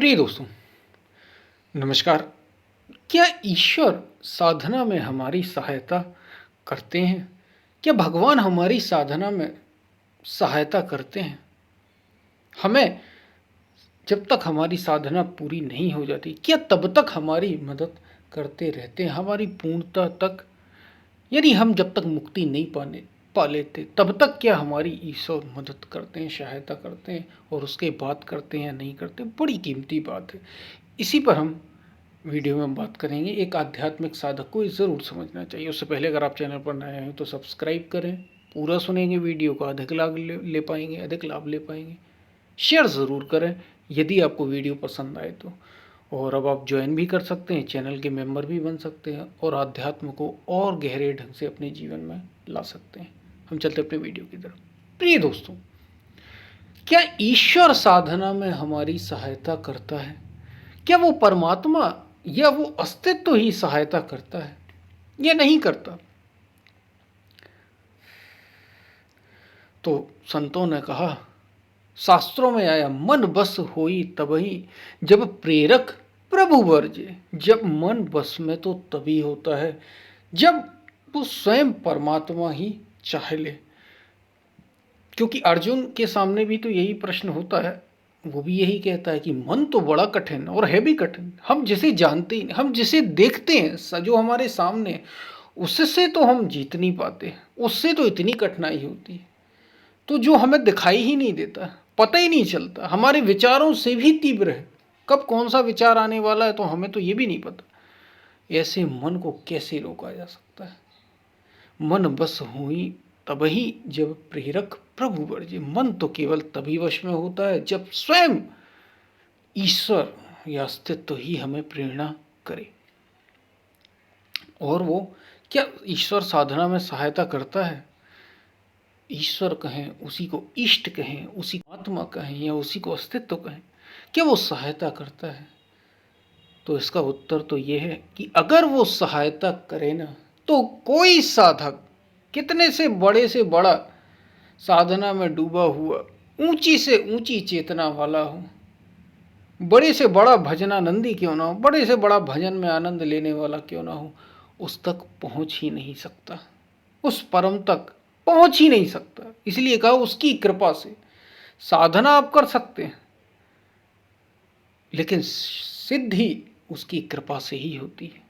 प्रिय दोस्तों, नमस्कार। क्या ईश्वर साधना में हमारी सहायता करते हैं? क्या भगवान हमारी साधना में सहायता करते हैं? हमें जब तक हमारी साधना पूरी नहीं हो जाती, क्या तब तक हमारी मदद करते रहते हैं, हमारी पूर्णता तक? यानी हम जब तक मुक्ति नहीं पा लेते, तब तक क्या हमारी ईश्वर मदद करते हैं, सहायता करते हैं, और उसके बाद करते हैं या नहीं करते? बड़ी कीमती बात है। इसी पर हम वीडियो में हम बात करेंगे। एक आध्यात्मिक साधक को ज़रूर समझना चाहिए। उससे पहले अगर आप चैनल पर नए हैं तो सब्सक्राइब करें। पूरा सुनेंगे वीडियो का, अधिक लाभ ले पाएंगे, अधिक लाभ ले पाएंगे। शेयर ज़रूर करें यदि आपको वीडियो पसंद आए तो। और अब आप ज्वाइन भी कर सकते हैं, चैनल के मेंबर भी बन सकते हैं और आध्यात्म को और गहरे ढंग से अपने जीवन में ला सकते हैं। हम चलते अपने वीडियो की तरफ। प्रिय दोस्तों, क्या ईश्वर साधना में हमारी सहायता करता है? क्या वो परमात्मा या वो अस्तित्व ही सहायता करता है या नहीं करता? तो संतों ने कहा, शास्त्रों में आया, मन बस होई तबही जब प्रेरक प्रभु वर्जे। जब मन बस में तो तभी होता है जब वो स्वयं परमात्मा ही चाह ले। क्योंकि अर्जुन के सामने भी तो यही प्रश्न होता है। वो भी यही कहता है कि मन तो बड़ा कठिन और है भी कठिन। हम जिसे जानते ही, हम जिसे देखते हैं, जो हमारे सामने, उससे तो हम जीत नहीं पाते। उससे तो इतनी कठिनाई होती है। तो जो हमें दिखाई ही नहीं देता, पता ही नहीं चलता, हमारे विचारों से भी तीव्र है। कब कौन सा विचार आने वाला है तो हमें तो ये भी नहीं पता। ऐसे मन को कैसे रोका जा सकता है? मन बस हुई तभी जब प्रेरक प्रभु वर्जे। मन तो केवल तभी वश में होता है जब स्वयं ईश्वर या अस्तित्व ही हमें प्रेरणा करे। और वो क्या ईश्वर साधना में सहायता करता है? ईश्वर कहें, उसी को इष्ट कहें, उसी को आत्मा कहें या उसी को अस्तित्व कहें, क्या वो सहायता करता है? तो इसका उत्तर तो ये है कि अगर वो सहायता करे ना, तो कोई साधक कितने से बड़ा साधना में डूबा हुआ, ऊंची से ऊंची चेतना वाला हो, बड़े से बड़ा भजनानंदी क्यों ना हो, बड़े से बड़ा भजन में आनंद लेने वाला क्यों ना हो, उस तक पहुंच ही नहीं सकता। उस परम तक पहुंच ही नहीं सकता। इसलिए कहा उसकी कृपा से। साधना आप कर सकते हैं, लेकिन सिद्धि उसकी कृपा से ही होती है।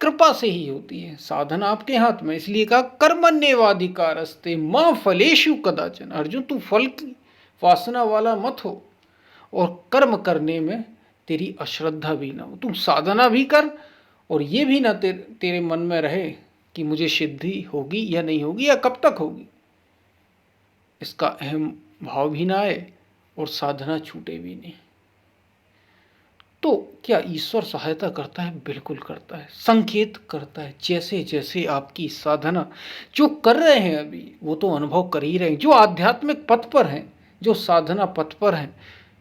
कृपा से ही होती है। साधना आपके हाथ में। इसलिए कहा कर्मण्येवाधिकारस्ते मां फलेषु कदाचन। अर्जुन, तू फल की वासना वाला मत हो और कर्म करने में तेरी अश्रद्धा भी ना हो। तू साधना भी कर और ये भी ना तेरे मन में रहे कि मुझे सिद्धि होगी या नहीं होगी या कब तक होगी। इसका अहम भाव भी ना आए और साधना छूटे भी नहीं। तो क्या ईश्वर सहायता करता है? बिल्कुल करता है। संकेत करता है। जैसे जैसे आपकी साधना जो कर रहे हैं अभी, वो तो अनुभव कर ही रहे हैं। जो आध्यात्मिक पथ पर हैं, जो साधना पथ पर हैं,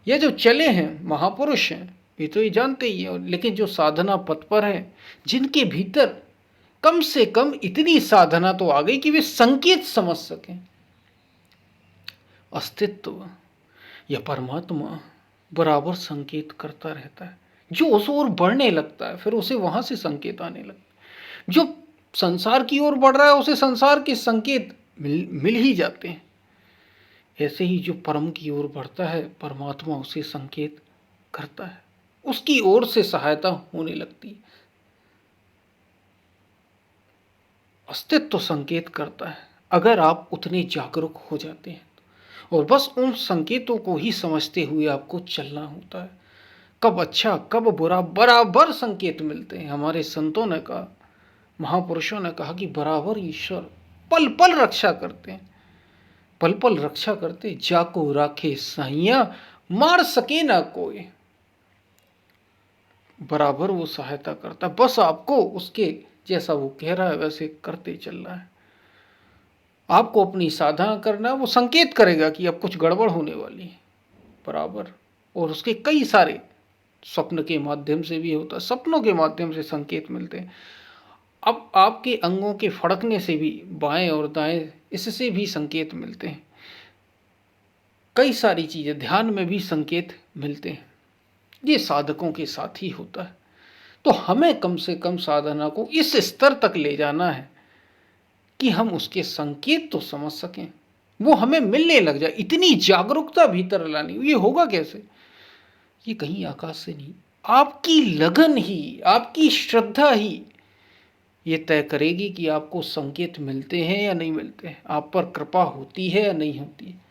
ये जो चले हैं महापुरुष हैं, ये तो ये जानते ही हैं। लेकिन जो साधना पथ पर हैं, जिनके भीतर कम से कम इतनी साधना तो आ गई कि वे संकेत समझ सकें। अस्तित्व या परमात्मा बराबर संकेत करता रहता है। जो उस ओर बढ़ने लगता है, फिर उसे वहां से संकेत आने लगता है। जो संसार की ओर बढ़ रहा है, उसे संसार के संकेत मिल ही जाते हैं। ऐसे ही जो परम की ओर बढ़ता है, परमात्मा उसे संकेत करता है, उसकी ओर से सहायता होने लगती है। अस्तित्व संकेत करता है अगर आप उतने जागरूक हो जाते हैं। और बस उन संकेतों को ही समझते हुए आपको चलना होता है। कब अच्छा कब बुरा बराबर संकेत मिलते हैं। हमारे संतों ने कहा, महापुरुषों ने कहा कि बराबर ईश्वर पल पल रक्षा करते हैं। पल पल रक्षा करते, जाको राखे सहिया मार सके ना कोई। बराबर वो सहायता करता, बस आपको उसके जैसा वो कह रहा है वैसे करते चलना है। आपको अपनी साधना करना है, वो संकेत करेगा कि अब कुछ गड़बड़ होने वाली है बराबर। और उसके कई सारे स्वप्न के माध्यम से भी होता है, सपनों के माध्यम से संकेत मिलते हैं। अब आपके अंगों के फड़कने से भी, बाएं और दाएं, इससे भी संकेत मिलते हैं। कई सारी चीज़ें, ध्यान में भी संकेत मिलते हैं। ये साधकों के साथ ही होता है। तो हमें कम से कम साधना को इस स्तर तक ले जाना है कि हम उसके संकेत तो समझ सकें, वो हमें मिलने लग जाए। इतनी जागरूकता भीतर लानी, ये होगा कैसे? ये कहीं आकाश से नहीं, आपकी लगन ही, आपकी श्रद्धा ही ये तय करेगी कि आपको संकेत मिलते हैं या नहीं मिलते हैं, आप पर कृपा होती है या नहीं होती है।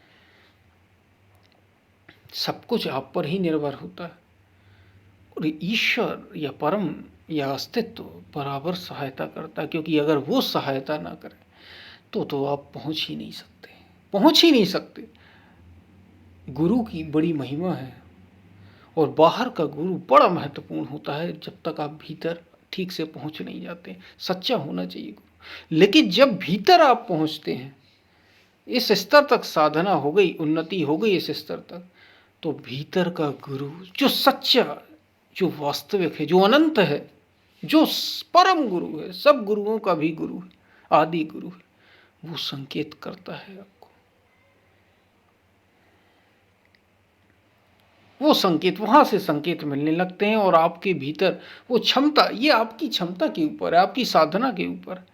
सब कुछ आप पर ही निर्भर होता है। और ईश्वर या परम या अस्तित्व बराबर सहायता करता है, क्योंकि अगर वो सहायता ना करे तो आप पहुंच ही नहीं सकते, पहुंच ही नहीं सकते। गुरु की बड़ी महिमा है, और बाहर का गुरु बड़ा महत्वपूर्ण होता है जब तक आप भीतर ठीक से पहुंच नहीं जाते। सच्चा होना चाहिए गुरु। लेकिन जब भीतर आप पहुंचते हैं, इस स्तर तक साधना हो गई, उन्नति हो गई इस स्तर तक, तो भीतर का गुरु जो सच्चा, जो वास्तविक है, जो अनंत है, जो परम गुरु है, सब गुरुओं का भी गुरु है, आदि गुरु है, वो संकेत करता है आपको। वो संकेत, वहां से संकेत मिलने लगते हैं, और आपके भीतर वो क्षमता, ये आपकी क्षमता के ऊपर है, आपकी साधना के ऊपर।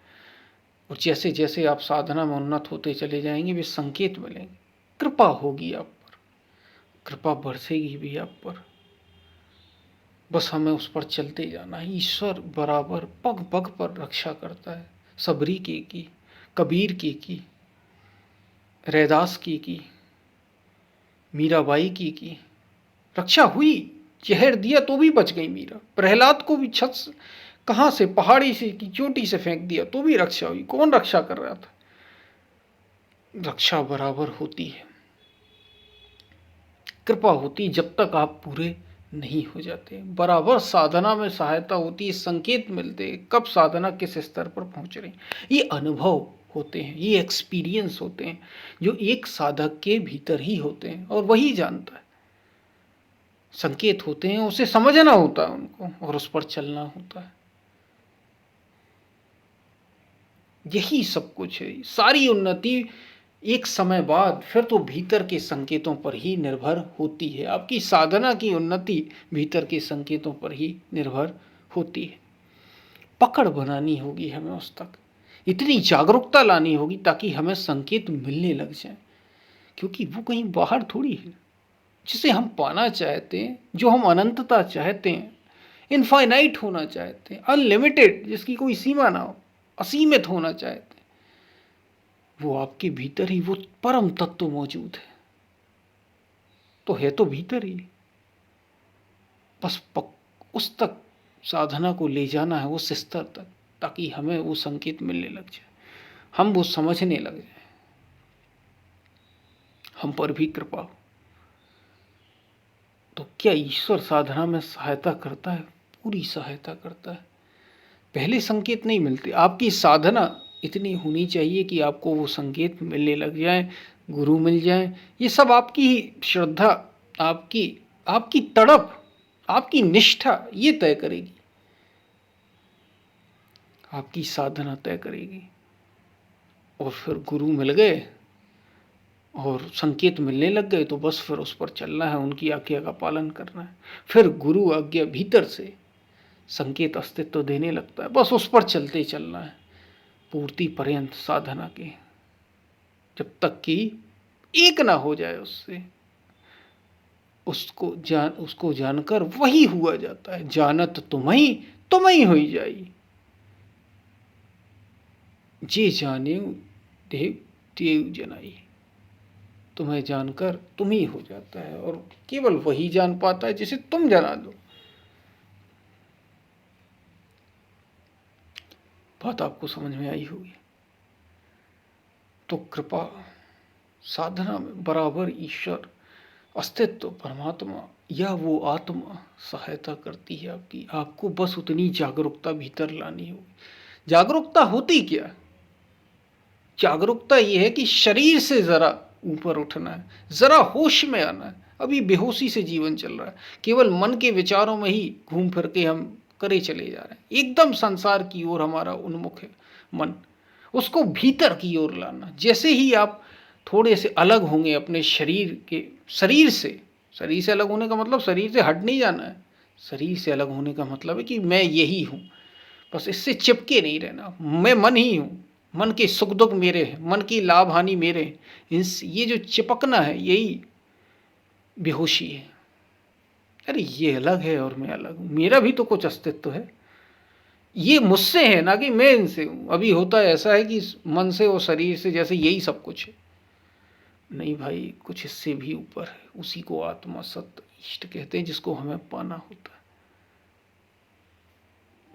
और जैसे जैसे आप साधना में उन्नत होते चले जाएंगे, वे संकेत मिलेंगे, कृपा होगी आप पर, कृपा बरसेगी भी आप पर। बस हमें उस पर चलते जाना है। ईश्वर बराबर पग पग पर रक्षा करता है। सबरी की, कबीर की, रैदास की, मीराबाई की रक्षा हुई। जहर दिया तो भी बच गई मीरा। प्रहलाद को भी छत कहां से, पहाड़ी से की चोटी से फेंक दिया तो भी रक्षा हुई। कौन रक्षा कर रहा था? रक्षा बराबर होती है, कृपा होती जब तक आप पूरे नहीं हो जाते। बराबर साधना में सहायता होती है, संकेत मिलते कब साधना किस स्तर पर पहुंच रही। ये अनुभव होते हैं, ये एक्सपीरियंस होते हैं, जो एक साधक के भीतर ही होते हैं, और वही जानता है। संकेत होते हैं, उसे समझना होता है उनको, और उस पर चलना होता है। यही सब कुछ है। सारी उन्नति एक समय बाद फिर तो भीतर के संकेतों पर ही निर्भर होती है। आपकी साधना की उन्नति भीतर के संकेतों पर ही निर्भर होती है। पकड़ बनानी होगी हमें उस तक, इतनी जागरूकता लानी होगी ताकि हमें संकेत मिलने लग जाए, क्योंकि वो कहीं बाहर थोड़ी है। जिसे हम पाना चाहते हैं, जो हम अनंतता चाहते हैं, इनफाइनाइट होना चाहते हैं, अनलिमिटेड, जिसकी कोई सीमा ना हो, असीमित होना चाहते हैं, वो आपके भीतर ही वो परम तत्व मौजूद है। तो है तो भीतर ही, बस उस तक साधना को ले जाना है, उस स्तर तक, ताकि हमें वो संकेत मिलने लग जाए, हम वो समझने लग जाए, हम पर भी कृपा हो। तो क्या ईश्वर साधना में सहायता करता है? पूरी सहायता करता है। पहले संकेत नहीं मिलते, आपकी साधना इतनी होनी चाहिए कि आपको वो संकेत मिलने लग जाए, गुरु मिल जाए। ये सब आपकी श्रद्धा, आपकी आपकी तड़प, आपकी निष्ठा ये तय करेगी, आपकी साधना तय करेगी। और फिर गुरु मिल गए और संकेत मिलने लग गए, तो बस फिर उस पर चलना है, उनकी आज्ञा का पालन करना है। फिर गुरु आज्ञा भीतर से संकेत अस्तित्व देने लगता है, बस उस पर चलते चलना है पूर्ति पर्यंत साधना के, जब तक कि एक ना हो जाए उससे। उसको जानकर वही हुआ जाता है। जानत तुम्हें हुई जाई, जे जाने देव देव जनाई। तुम्हें जानकर तुम ही हो जाता है, और केवल वही जान पाता है जिसे तुम जाना दो। बात आपको समझ में आई होगी। तो कृपा साधना में बराबर ईश्वर, अस्तित्व, परमात्मा या वो आत्मा सहायता करती है आपकी। आपको बस उतनी जागरूकता भीतर लानी होगी। जागरूकता होती क्या? जागरूकता ये है कि शरीर से जरा ऊपर उठना है, जरा होश में आना है। अभी बेहोशी से जीवन चल रहा है, केवल मन के विचारों में ही घूम फिर के हम करे चले जा रहे हैं। एकदम संसार की ओर हमारा उन्मुख है मन, उसको भीतर की ओर लाना। जैसे ही आप थोड़े से अलग होंगे अपने शरीर से, शरीर से अलग होने का मतलब शरीर से हट नहीं जाना है। शरीर से अलग होने का मतलब है कि मैं यही हूँ, बस इससे चिपके नहीं रहना। मैं मन ही हूँ, मन के सुख दुख मेरे हैं, मन की लाभ हानि मेरे हैं। ये जो चिपकना है यही बेहोशी है। अरे ये अलग है और मैं अलग हूँ, मेरा भी तो कुछ अस्तित्व है। ये मुझसे है ना कि मैं इनसे हूँ। अभी होता है ऐसा है कि मन से और शरीर से जैसे यही सब कुछ है। नहीं भाई, कुछ इससे भी ऊपर है। उसी को आत्मा सत्य इष्ट कहते हैं, जिसको हमें पाना होता है।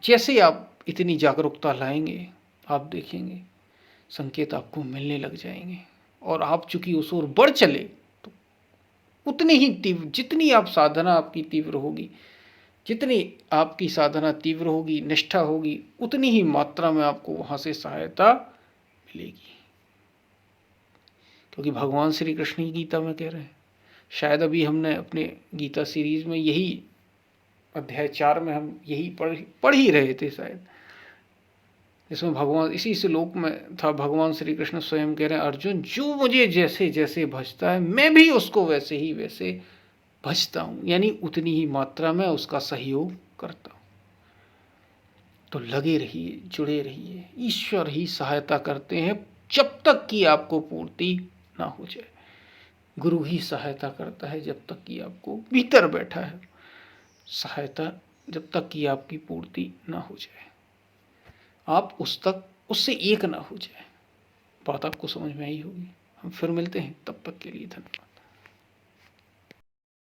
जैसे आप इतनी जागरूकता लाएंगे, आप देखेंगे संकेत आपको मिलने लग जाएंगे। और आप चूंकि उस ओर बढ़ चले तो उतनी ही तीव्र, जितनी आप साधना आपकी तीव्र होगी, जितनी आपकी साधना तीव्र होगी, निष्ठा होगी, उतनी ही मात्रा में आपको वहां से सहायता मिलेगी। क्योंकि भगवान श्री कृष्ण ही गीता में कह रहे हैं। शायद अभी हमने अपने गीता सीरीज में यही अध्याय 4 में हम यही पढ़ ही रहे थे शायद, इसमें भगवान इसी श्लोक में था, भगवान श्री कृष्ण स्वयं कह रहे हैं, अर्जुन जो मुझे जैसे जैसे भजता है मैं भी उसको वैसे ही वैसे भजता हूं, यानी उतनी ही मात्रा में उसका सहयोग करता हूं। तो लगे रहिए, जुड़े रहिए। ईश्वर ही सहायता करते हैं जब तक कि आपको पूर्ति ना हो जाए। गुरु ही सहायता करता है जब तक कि आपको भीतर बैठा है। सहायता जब तक कि आपकी पूर्ति ना हो जाए, आप उससे एक ना हो जाए। बात आपको समझ में आई होगी। हम फिर मिलते हैं, तब तक के लिए धन्यवाद।